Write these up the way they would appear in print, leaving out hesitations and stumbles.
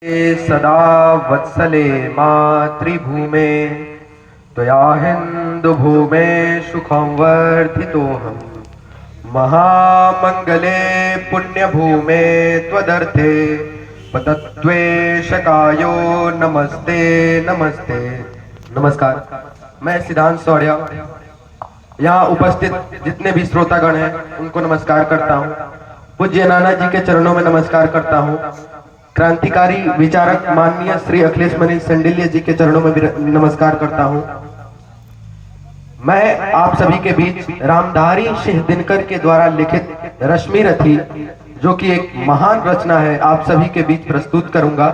सदा वत्सले मातृभूमे त्वया हिन्दु भूमे सुखं वर्धितोऽहम् महामंगले पुण्यभूमे त्वदर्थे पतत्वेशकायो नमस्ते नमस्ते। नमस्कार, मैं सिद्धांत सौर्या यहाँ उपस्थित जितने भी श्रोतागण हैं उनको नमस्कार करता हूँ। पूज्य नाना जी के चरणों में नमस्कार करता हूँ। क्रांतिकारी विचारक माननीय श्री अखिलेश मणि संडिल्य जी के चरणों में भी नमस्कार करता हूँ। मैं आप सभी के बीच रामधारी सिंह दिनकर के द्वारा लिखित रश्मि रथी, जो कि एक महान रचना है, आप सभी के बीच प्रस्तुत करूंगा।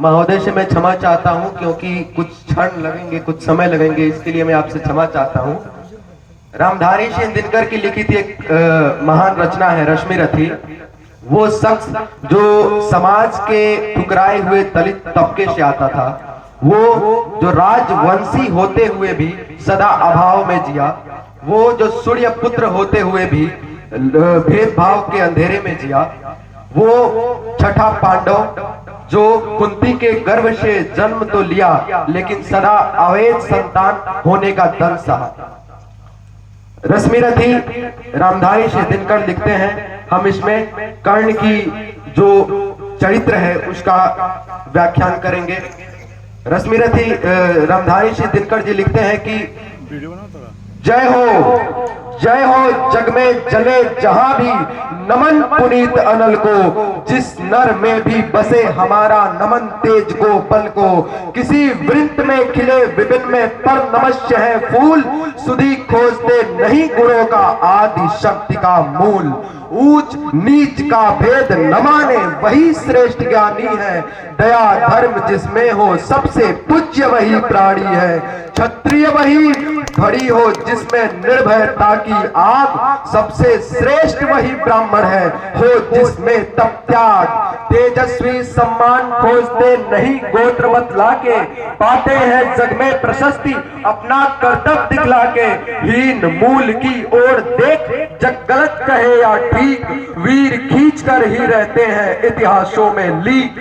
महोदय से मैं क्षमा चाहता हूं क्योंकि कुछ क्षण लगेंगे, कुछ समय लगेंगे, इसके लिए मैं आपसे क्षमा चाहता हूं। रामधारी सिंह दिनकर की लिखित एक महान रचना है रश्मि रथी। वो शख्स जो समाज के ठुकराए हुए दलित तबके से आता था, वो जो राजवंशी होते हुए भी सदा अभाव में जिया, वो जो सूर्य पुत्र होते हुए भी भेदभाव के अंधेरे में जिया, वो छठा पांडव जो कुंती के गर्भ से जन्म तो लिया लेकिन सदा अवैध संतान होने का दंड सहा। रश्मि रथी रामधारी सिंह दिनकर लिखते हैं। हम इसमें कर्ण की जो चरित्र है उसका व्याख्यान करेंगे। रश्मि रथी रामधारी सिंह दिनकर जी लिखते हैं कि जय हो जग में जले जहां भी नमन पुनीत अनल को, जिस नर में भी बसे हमारा नमन तेज को बल को, किसी वृंत में खिले विपिन में पर नमस्य है फूल, सुधी खोजते नहीं गुणों का आदि शक्ति का मूल, ऊंच नीच का भेद न माने वही श्रेष्ठ ज्ञानी है, दया धर्म जिसमें हो सबसे पूज्य वही प्राणी है, क्षत्रिय वही खड़ी हो जिसमें निर्भयता की आग, सबसे श्रेष्ठ वही ब्राह्मण है हो जिसमें तप त्याग, तेजस्वी सम्मान खोजते नहीं गोत्र बतला के, पाते हैं जग में प्रशस्ति अपना कर्तव्य दिखला के, हीन मूल की ओर देख जग गलत कहे या ठीक, वीर खींच कर ही रहते हैं इतिहासों में लीक,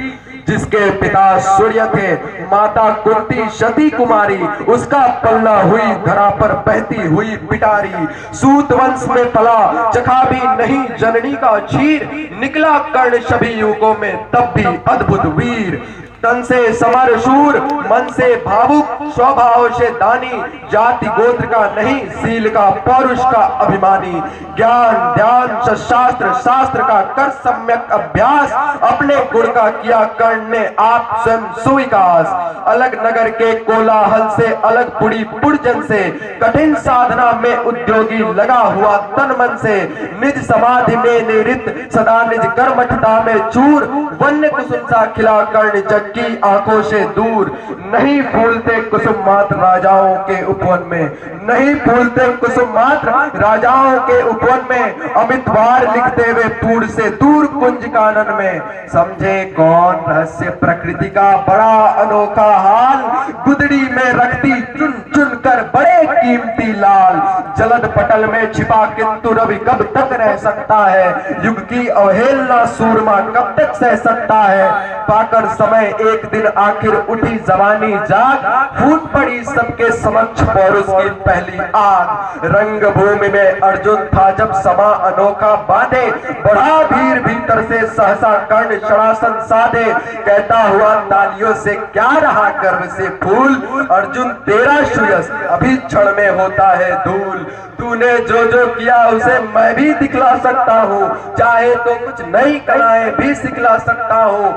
जिसके पिता सूर्य थे माता कुंती सती कुमारी, उसका पलना हुई धरा पर बहती हुई पिटारी, सूत वंश में पला चखा भी नहीं जननी का क्षीर, निकला कर्ण सभी युगों में तब भी अद्भुत वीर, तन से समर शूर मन से भावुक स्वभाव से दानी, जाति गोत्र का नहीं शील का पौरुष का अभिमानी, ज्ञान ध्यान शास्त्र शास्त्र का कर सम्यक अभ्यास, अपने गुण का किया कर्ण ने आप स्वयं सुविकास, अलग नगर के कोलाहल से अलग पुड़ी पुरजन से, कठिन साधना में उद्योगी लगा हुआ तन मन से, निज समाधि में निवृत्त सदा निज कर्मठता में चूर, वन्य कुसुम सा खिला कर्ण जग की आंखों से दूर, नहीं फूलते कुसुम मात्र राजाओं के उपवन में, नहीं फूलते कुसुम मात्र राजाओं के उपवन में, अमितवार लिखते हुए पूर्ण से दूर कुंज कानन में, समझे कौन रहस्य प्रकृति का बड़ा अनोखा हाल, गुदड़ी में रखती चुन चुन कर बड़े कीमती लाल, जलद पटल में छिपा किंतु रवि कब तक रह सकता है, युग की अवहेलना सूरमा कब तक सह सकता है, पाकर समय एक दिन आखिर उठी जवानी जाग, फूट पड़ी सबके समक्ष पौरुष की पहली आग, रंग भूमि में अर्जुन था जब समा अनोखा बांधे, बढ़ा भीड़ भीतर से सहसा कर्ण शरासन साधे, कहता हुआ तालियों से क्या रहा गर्व से फूल, अर्जुन तेरा सुयश अभी क्षण में होता है धूल, तूने जो जो किया उसे मैं भी दिखला सकता हूँ, चाहे तो कुछ नई कलाएं भी सिखला सकता हूँ,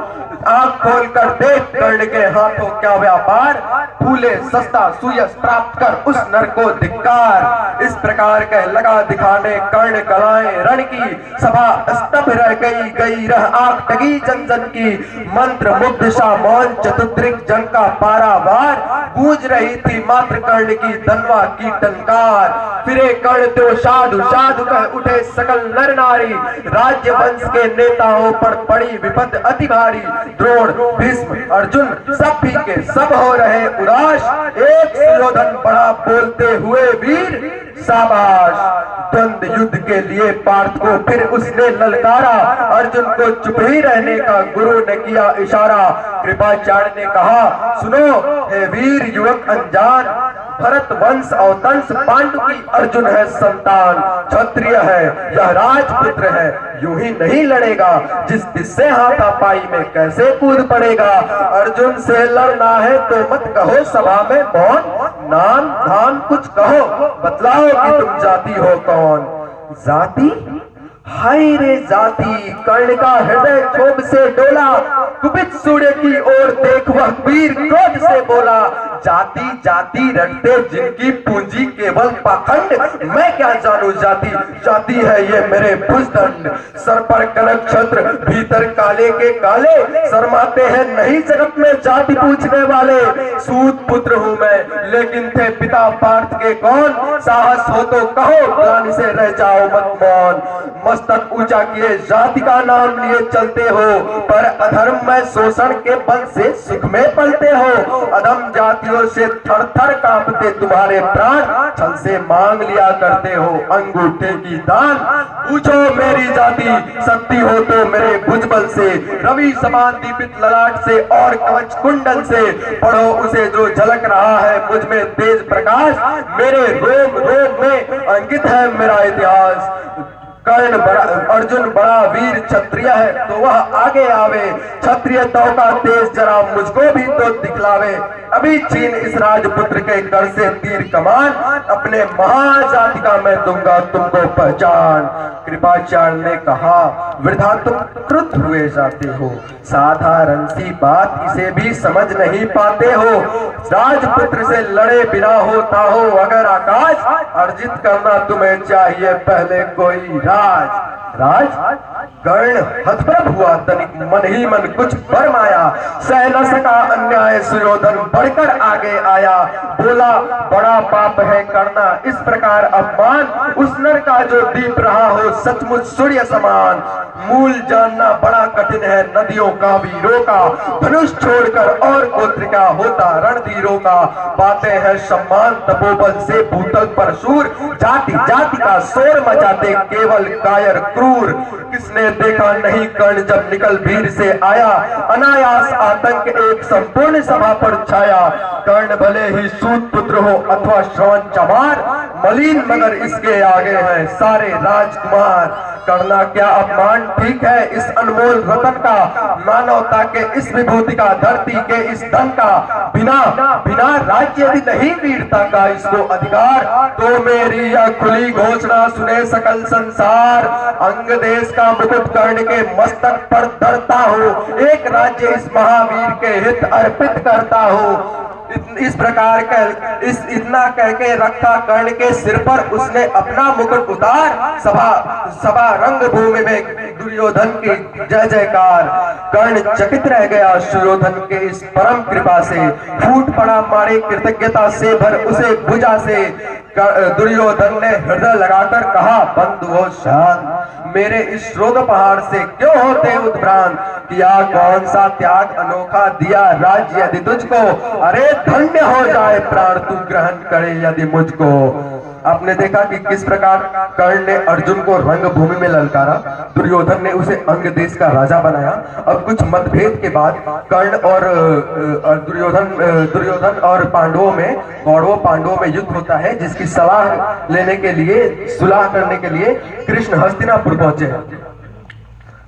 आंख खोल कर देख कर्ण के हाथों क्या व्यापार, फूले सस्ता सुयश प्राप्त कर उस नर को धिक्कार, इस प्रकार कह लगा दिखाने कर्ण कलाएं रण की, सभा स्तब्ध रह गई रह आंख टगी जन जन की, मंत्र मुग्ध सा मौन चतुर्दिक जन का पारावार, गूंज रही थी मात्र कर्ण की धनवा की टंकार, फिरे कर्ण तो साधु साधु कह उठे सकल नर नारी, राज्य वंश के नेताओं पर पड़ी विपद अति भारी, द्रोण, भीष्म, अर्जुन सब भी के सब हो रहे उदास। एक सुयोधन बड़ा बोलते हुए वीर शाबाश। द्वंद्व युद्ध के लिए पार्थ को फिर उसने ललकारा। अर्जुन को चुप ही रहने का गुरु ने किया इशारा। कृपाचार्य ने कहा, सुनो हे वीर युवक अनजान, भरत वंश अवतंस पांडु की अर्जुन है संतान। क्षत्रिय है यह राजपुत्र है, यूं ही नहीं लड़ेगा, जिस दिशे हाथापाई में कैसे कूद पड़ेगा। अर्जुन से लड़ना है तो मत कहो सभा में मौन, नाम धाम कुछ कहो, बतलाओ कि तुम जाति हो कौन। जाति? हाय रे जाति, कर्ण का हृदय क्षोभ से डोला। कुपित सूर्य की ओर देख वह वीर क्रोध से बोला, जाति जाति रटते जिनकी पूंजी केवल पाखंड, मैं क्या जानू जाति, जाति है ये मेरे भुजदंड। सर पर कनक छत्र, भीतर काले के काले, शर्माते हैं नहीं जगत में जाति पूछने वाले। सूत पुत्र हूँ मैं, लेकिन थे पिता पार्थ के कौन, साहस हो तो कहो, ग्लानि से रह जाओ मत मौन। मस्तक ऊंचा किए जाति का नाम लिए चलते हो, पर अधर्म में शोषण के बल से सुख में पलते हो। अधम जातियों से थर थर कांपते तुम्हारे प्राण, छल से मांग लिया करते हो अंगूठे की दान। पूछो मेरी जाति, शक्ति हो तो मेरे भुजबल से, रवि समान दीपित ललाट से और कवच कुंडल से। पढ़ो उसे जो झलक रहा है मुझ में तेज प्रकाश, मेरे रोम रोम में अंकित है मेरा इतिहास। कर्ण बड़ा, अर्जुन बड़ा वीर क्षत्रिय है तो वह आगे आवे, क्षत्रिय तो का तेज जरा मुझको भी तो दिखलावे। अभी छीन इस राजपुत्र के कर से तीर कमान, अपने महाजाति का मैं दूंगा तुमको पहचान। कृपाचार्य ने कहा, वृथा तुम क्रुद्ध हुए जाते हो, साधारण सी बात इसे भी समझ नहीं पाते हो। राजपुत्र से लड़े बिना होता हो अगर आकाश, अर्जित करना तुम्हें चाहिए पहले कोई राज। कर्ण हतप्रभ हुआ, तनिक मन ही मन कुछ फरमाया। सह न सका अन्याय सुयोधन बढ़कर आगे आया, बोला बड़ा पाप है करना इस प्रकार अपमान। उस नर का जो दीप रहा हो सचमुच सूर्य समान। मूल जानना बड़ा कठिन है नदियों का वीरों का, धनुष छोड़कर और गोत्र का होता रणधीरों का। पाते हैं सम्मान तपोबल से भूतल पर शूर, जाति जाति का शोर मचाते केवल कायर क्रूर। किसने देखा नहीं कर्ण जब निकल भीड़ से आया, अनायास आतंक एक संपूर्ण सभा पर छाया। कर्ण भले ही सूत पुत्र हो अथवा श्रवण चमार, मलिन मगर इसके आगे हैं सारे राजकुमार। करना क्या अपमान ठीक है इस अनमोल रतन का, मानवता के इस विभूति का, धरती के इस धन का। बिना बिना राज्य यदि नहीं वीरता का इसको अधिकार, तो मेरी यह खुली घोषणा सुने सकल संसार। अंग देश का मुकुट कर्ण के मस्तक पर धरता हूँ, एक राज्य इस महावीर के हित अर्पित करता हूँ। इस प्रकार इतना कह के रखा कर्ण के सिर पर उसने अपना मुकुट उतार। सभा रंगभूमि में दुर्योधन की जय जयकार। कर्ण चकित रह गया सुयोधन के इस परम कृपा से, फूट पड़ा मारे कृतज्ञता से भर उसे भुजा से। दुर्योधन ने हृदय लगाकर कहा, बंधुओं शांत, मेरे इस रोग पहाड़ से क्यों होते उत्भ्रांत। किया कौन सा त्याग अनोखा, दिया राज्य यदि तुझको, अरे धन्य हो जाए प्राण तू ग्रहण करे यदि मुझको। आपने देखा कि किस प्रकार कर्ण ने अर्जुन को रंगभूमि में ललकारा, दुर्योधन ने उसे अंग देश का राजा बनाया। अब कुछ मतभेद के बाद कर्ण और दुर्योधन और पांडवों में, कौरवों पांडवों में युद्ध होता है, जिसकी सलाह लेने के लिए, सुलह करने के लिए कृष्ण हस्तिनापुर पहुंचे हैं।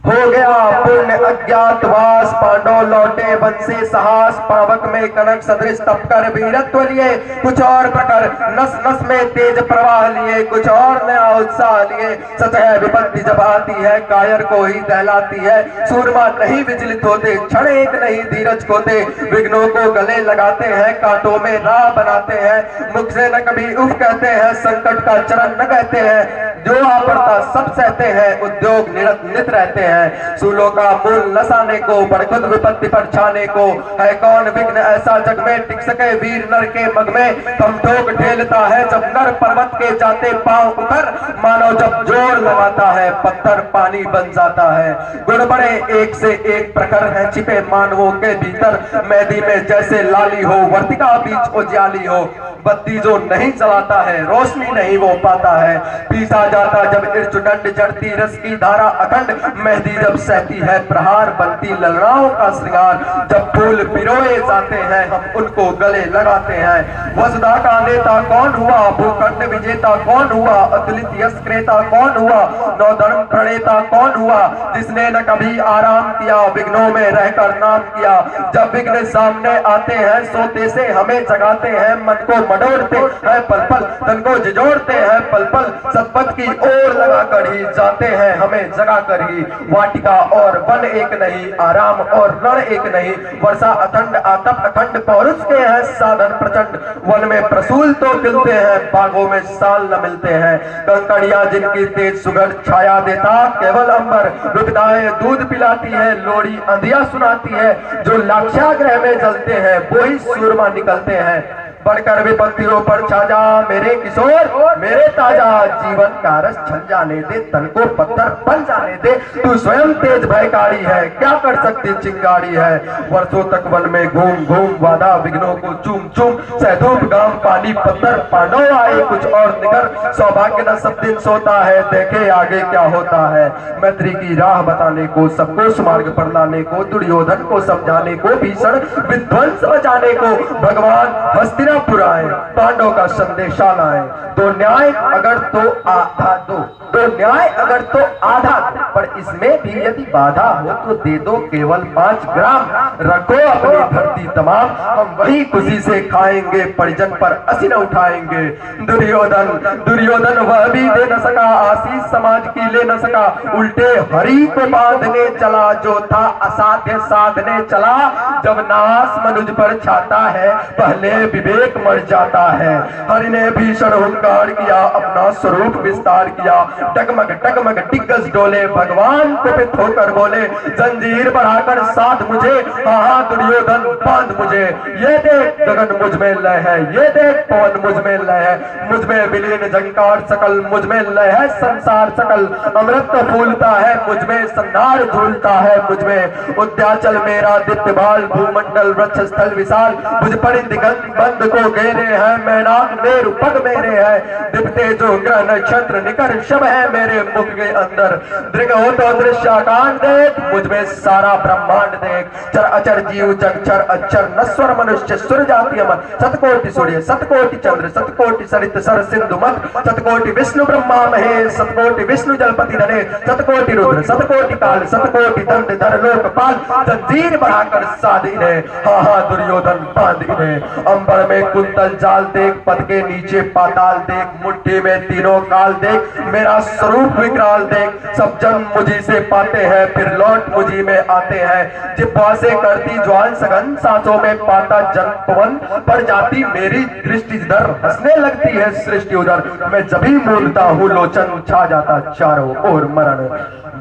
हो गया पुण्य अज्ञातवास, पांडव लौटे वन से साहस। पावक में कनक सदृश तप कर वीरत्व लिए, कुछ और प्रकार नस नस में तेज प्रवाह लिए, कुछ और नया उत्साह लिए। सच है विपत्ति जब आती है कायर को ही दहलाती है, सूरमा नहीं विचलित होते, क्षण एक नहीं धीरज खोते। विघ्नों को गले लगाते हैं, कांटों में राह बनाते हैं, मुख से न कभी उफ कहते हैं, संकट का चरण न कहते हैं। जो आपरता सब सहते हैं, उद्योग नित रहते हैं। सूलों का मूल नसाने को, बड़खुद विपत्ति पर छाने को, है कौन विघ्न ऐसा जग में टिक सके वीर नर के मग में। कम ठोक ढेलता है जब नर पर्वत के जाते पांव उतर, मानो जब जोर लगाता है पत्थर पानी बन जाता है। गुण बड़े एक से एक प्रखर है छिपे मानवों के भीतर, मेहंदी में जैसे लाली हो, वर्तिका बीच उजियाली हो। बत्ती जो नहीं जलाता है, रोशनी नहीं वो पाता है। पीसा जाता जब इर्जुदंड, जड़ती रस की धारा अखंड, मेहंदी जब सहती है प्रहार, बनती ललनाओं का श्रृंगार। जब फूल पिरोए जाते हैं हम उनको गले लगाते हैं। वसुधा का नेता कौन हुआ, भूखंड विजेता कौन हुआ, अतुलित यश क्रेता कौन हुआ, नवधर्म प्रणेता कौन हुआ, जिसने न कभी आराम किया, विघ्नों में रहकर नाम किया। जब विघ्न सामने आते हैं सोते से हमें जगाते हैं, मन को मडोरते हैं पल पल, तन को झिझोड़ते हैं पल पल। सतपथ की ओर लगाकर ही जाते हैं हमें जगा कर ही। वाटिका और वन एक नहीं, आराम और रण एक नहीं, वर्षा अखंड आतप अखंड, पौरुष के हैं साधन प्रचंड। वन में प्रसूल तो खिलते हैं, बागों में साल न मिलते हैं। कंकड़ियां जिनकी तेज सुगंध छाया देता केवल अंबर, विपदाएं दूध पिलाती है, लोड़ी अंधिया सुनाती है। जो लाक्षागृह में जलते हैं वो ही सूरमा निकलते हैं। बढ़कर विपत्तियों पर छा जा मेरे किशोर मेरे ताजा, जीवन का रस छल जाने दे, तन को पत्थर बन जाने दे। तू स्वयं तेज भयकारी है, क्या कर सकती चिंगारी है। वर्षों तक वन में घूम घूम वादा विघ्नों को चूम चूम, सहधूप गांव पानी पत्थर, पांडव आए कुछ और निकर। सौभाग्य न सब दिन सोता है, देखे आगे क्या होता है। मैत्री की राह बताने को, सबको सुमार्ग पर लाने को, दुर्योधन को समझाने को, भीषण विध्वंस बचाने को, भगवान हस्तिनापुर आए, पांडव का संदेशा लाए। तो न्याय अगर तो आधा दो, तो न्याय अगर तो आधा दो, पर इसमें भी यदि बाधा हो तो दे दो केवल 5 ग्राम। रखो अपनी धरती तमाम, हम वही खुशी से खाएंगे, परिजन पर असी न उठाएंगे। दुर्योधन वह भी दे न सका, आशीष समाज की ले न सका। उल्टे हरि को बांधने चला, जो था असाध्य साधने चला। जब नाश मनुज पर छाता है, पहले विवेक मर जाता है। हरि ने भीषण हुंकार किया, अपना स्वरूप विस्तार किया। टगमग टगमग दिग्गज डोले, भगवान कुपित होकर बोले, जंजीर बढ़ाकर साथ मुझे, हाँ दुर्योधन बांध मुझे। ये देख गगन मुझ में लय है, ये देख पवन मुझ में लय है। मुझ में विलीन झंकार सकल, मुझ में लय है संसार सकल। अमृत फूलता है मुझ में, सन्नार झूलता है मुझ में। उद्याचल मेरा दिव्य बाल, भूमंडल वृक्ष स्थल विशाल। मुझ पर दिगंत बंद को घेरे हैं, मैनाक मेरु पग मेरे है। दिपते जो ग्रह नक्षत्र निकर शब है मेरे मुख के अंदर। दृग हो तो दृश्याकांड देख, मुझ में सारा ब्रह्मांड देख। चर अचर जीव जगचर अक्षर, नश्वर मनुष्य सुर जाति अमर। सतकोटि सूर्य सतकोटि चंद्र, सतकोटि सरित सर सिंधु मत। सतकोटि विष्णु ब्रह्मा महेश, सतकोटि विष्णु जलपति धने। सतकोटि रुद्र सतकोटि काल, सतकोटि दंड धर लोकपाल। जंजीर बढ़ाकर साध इन्हें, हाँ दुर्योधन बांध इन्हें। अंबर में कुंतल जाल देख, पद के नीचे पाताल देख। मुट्ठी में तीनों काल देख, मेरा स्वरूप विकराल देख। सब जन मुझी से पाते हैं, फिर लौट मुझी में आते हैं। जिह्वा से करती ज्वाल सघन, सांसों में पाता जन पवन। पड़ जाती मेरी दृष्टि इधर, हंसने लगती है सृष्टि उधर। मैं जब भी मूलता हूँ लोचन, छा जाता चारों ओर मरण।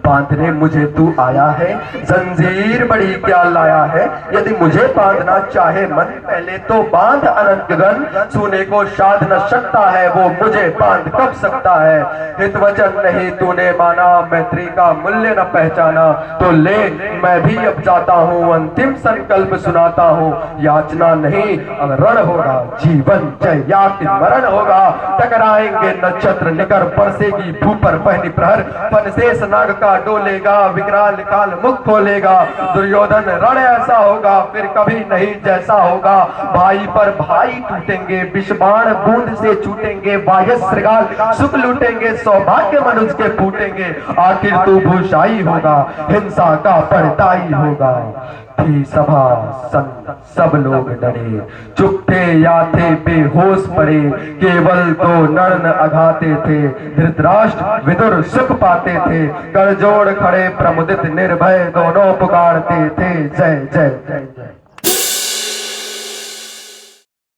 बांधने मुझे तू आया है, जंजीर बड़ी क्या लाया है। यदि मुझे बांधना चाहे मन, पहले तो बांध अनंत गगन। सोने को शाद न सकता है, वो मुझे बांध कब सकता है। हित वचन नहीं तूने माना, मैत्री का मूल्य न पहचाना। तो ले मैं भी अब जाता हूँ, अंतिम संकल्प सुनाता हूँ। याचना नहीं अब रण होगा, जीवन जय या कि मरण होगा। टकराएंगे नक्षत्र निकर, बरसेगी भू पर पहली प्रहर। फनशेष नाग का डोलेगा, विकराल काल मुख खोलेगा। दुर्योधन रण ऐसा होगा, फिर कभी नहीं जैसा होगा। भाई पर भाई टूटेंगे, विषबाण बूंद से छूटेंगे। बाह्य श्रृगाल सुख लूटेंगे, सौभाग्य मनुष्य के फूटेंगे। आखिर तू भूषाई होगा, हिंसा का पर्दाई होगा। थी सभा संग सब लोग डरे, चुप थे या थे बेहोश पड़े। केवल दो नर्न अघाते थे, धृतराष्ट्र विदुर सुख पाते थे। कर जोड़ खड़े प्रमुदित निर्भय, दोनों पुकारते थे जय जय जय जय।